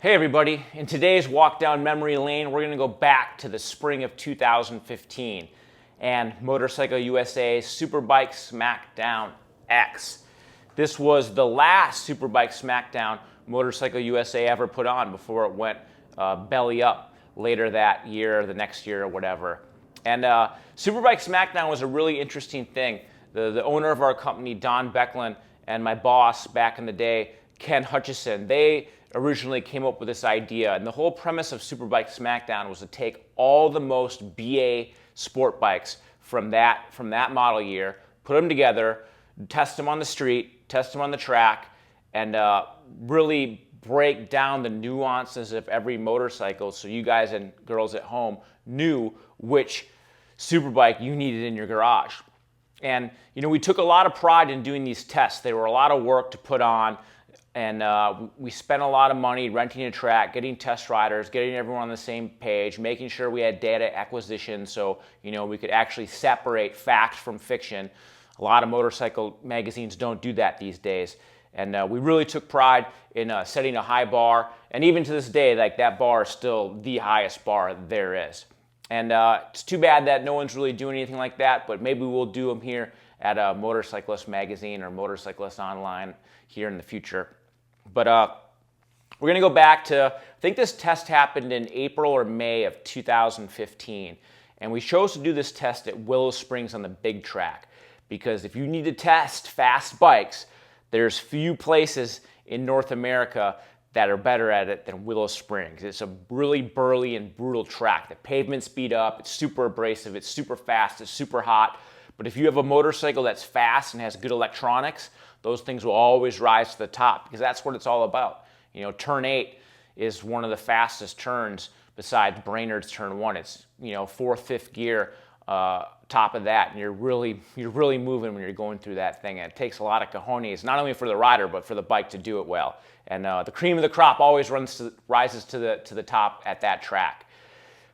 Hey everybody, in today's walk down memory lane, we're going to go back to the spring of 2015 and Motorcycle USA's Superbike Smackdown X. This was the last Superbike Smackdown Motorcycle USA ever put on before it went belly up later that year, or the next year, or whatever. And Superbike Smackdown was a really interesting thing. The owner of our company, Don Becklin, and my boss back in the day, Ken Hutchison, they originally came up with this idea. And the whole premise of Superbike Smackdown was to take all the most BA sport bikes from that model year, put them together, test them on the street, test them on the track, and really break down the nuances of every motorcycle so you guys and girls at home knew which superbike you needed in your garage. And you know, we took a lot of pride in doing these tests. They were a lot of work to put on, and we spent a lot of money renting a track, getting test riders, getting everyone on the same page, making sure we had data acquisition so you know we could actually separate fact from fiction. A lot of motorcycle magazines don't do that these days. And we really took pride in setting a high bar, and even to this day, like, that bar is still the highest bar there is. And it's too bad that no one's really doing anything like that, but maybe we'll do them here at a Motorcyclist magazine or Motorcyclist Online here in the future. But we're going to go back to, I think this test happened in April or May of 2015. And we chose to do this test at Willow Springs on the big track, because if you need to test fast bikes, there's few places in North America that are better at it than Willow Springs. It's a really burly and brutal track. The pavement's beat up, it's super abrasive, it's super fast, it's super hot. But if you have a motorcycle that's fast and has good electronics, those things will always rise to the top, because that's what it's all about. You know, turn 8 is one of the fastest turns besides Brainerd's turn 1. It's, you know, 4th, 5th gear, top of that, and you're really moving when you're going through that thing. And it takes a lot of cojones, not only for the rider but for the bike to do it well. And the cream of the crop always rises to the top at that track.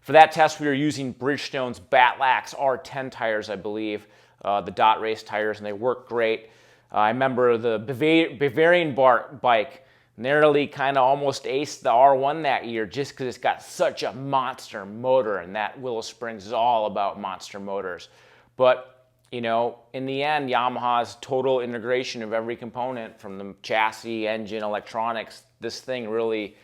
For that test, we were using Bridgestone's Batlax R10 tires, I believe, the dot race tires, and they work great. I remember the Bavarian bike narrowly kind of almost aced the R1 that year just because it's got such a monster motor, and that Willow Springs is all about monster motors. But you know, in the end, Yamaha's total integration of every component, from the chassis, engine, electronics, this thing really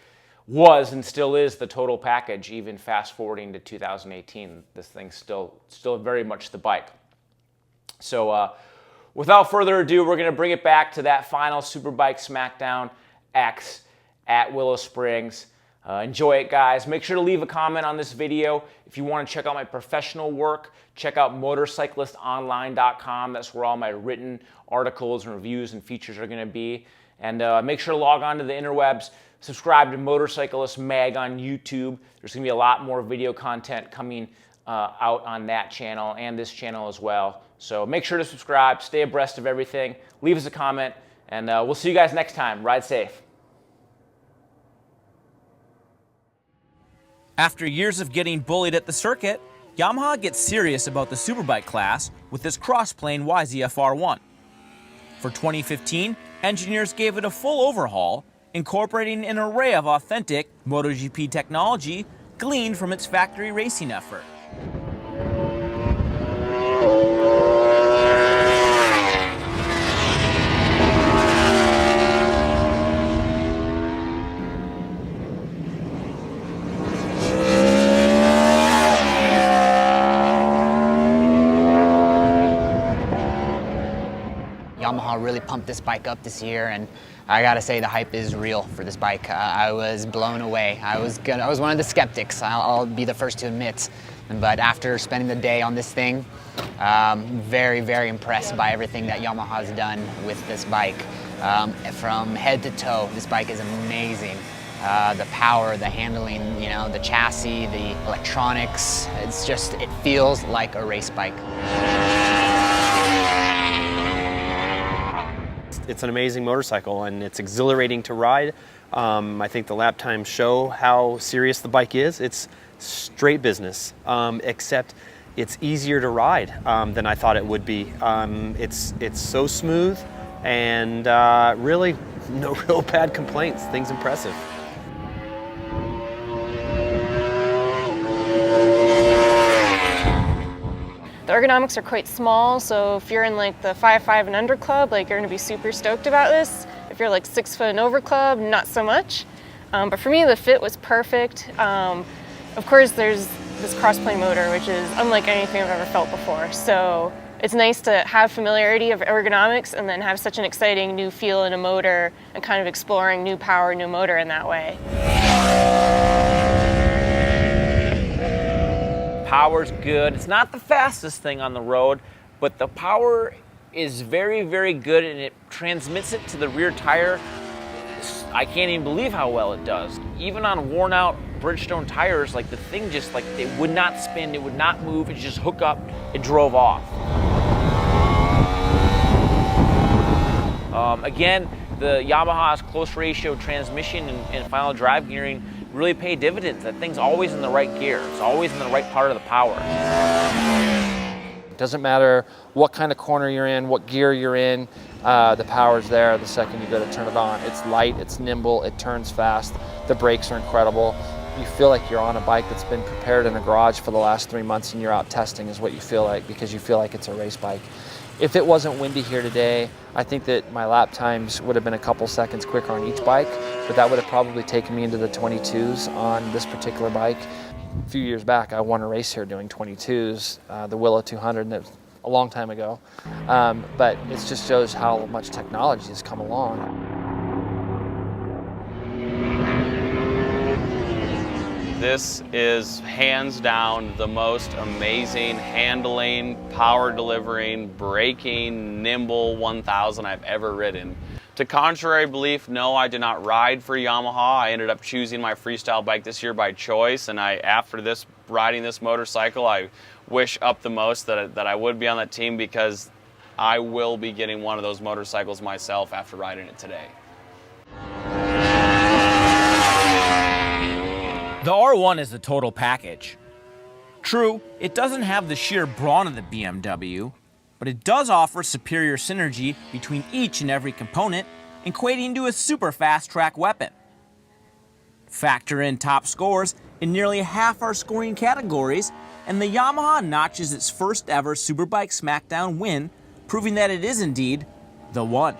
was and still is the total package. Even fast forwarding to 2018, this thing's still very much the bike. So without further ado, we're going to bring it back to that final Superbike Smackdown X at Willow Springs. Enjoy it, guys. Make sure to leave a comment on this video. If you want to check out my professional work, check out motorcyclistonline.com. That's where all my written articles and reviews and features are going to be. And make sure to log on to the interwebs. Subscribe to Motorcyclist Mag on YouTube. There's going to be a lot more video content coming out on that channel and this channel as well. So make sure to subscribe, stay abreast of everything, leave us a comment, and we'll see you guys next time. Ride safe. After years of getting bullied at the circuit, Yamaha gets serious about the superbike class with this cross-plane YZF-R1. For 2015, engineers gave it a full overhaul, incorporating an array of authentic MotoGP technology gleaned from its factory racing effort. Yamaha really pumped this bike up this year, and I gotta say the hype is real for this bike. I was blown away. I was one of the skeptics, I'll be the first to admit. But after spending the day on this thing, very, very impressed by everything that Yamaha's done with this bike. From head to toe, this bike is amazing. The power, the handling, you know, the chassis, the electronics, it feels like a race bike. It's an amazing motorcycle, and it's exhilarating to ride. I think the lap times show how serious the bike is. It's straight business, except it's easier to ride than I thought it would be. It's so smooth, and really no real bad complaints. Thing's impressive. The ergonomics are quite small, so if you're in like the 5'5" and under club, like you're gonna be super stoked about this. If you're like 6 foot and over club, not so much. But for me, the fit was perfect. Of course, there's this cross-plane motor, which is unlike anything I've ever felt before. So it's nice to have familiarity of ergonomics and then have such an exciting new feel in a motor and kind of exploring new power, new motor in that way. Power's good. It's not the fastest thing on the road, but the power is very, very good, and it transmits it to the rear tire. I can't even believe how well it does. Even on worn out Bridgestone tires, like the thing just like, it would not spin, it would not move, it just hook up, it drove off. Again, the Yamaha's close ratio transmission and final drive gearing really pay dividends. That thing's always in the right gear. It's always in the right part of the power. It doesn't matter what kind of corner you're in, what gear you're in, the power's there the second you go to turn it on. It's light, it's nimble, it turns fast, the brakes are incredible. You feel like you're on a bike that's been prepared in a garage for the last 3 months and you're out testing is what you feel like, because you feel like it's a race bike. If it wasn't windy here today, I think that my lap times would have been a couple seconds quicker on each bike, but that would have probably taken me into the 22s on this particular bike. A few years back, I won a race here doing 22s, the Willow 200, and it was a long time ago. But it just shows how much technology has come along. This is hands down the most amazing handling, power delivering, braking, nimble 1000 I've ever ridden. To contrary belief, no, I did not ride for Yamaha. I ended up choosing my freestyle bike this year by choice, and after riding this motorcycle, I wish up the most that I would be on that team, because I will be getting one of those motorcycles myself after riding it today. The R1 is the total package. True, it doesn't have the sheer brawn of the BMW, but it does offer superior synergy between each and every component, equating to a super fast track weapon. Factor in top scores in nearly half our scoring categories, and the Yamaha notches its first ever Superbike Smackdown win, proving that it is indeed the one.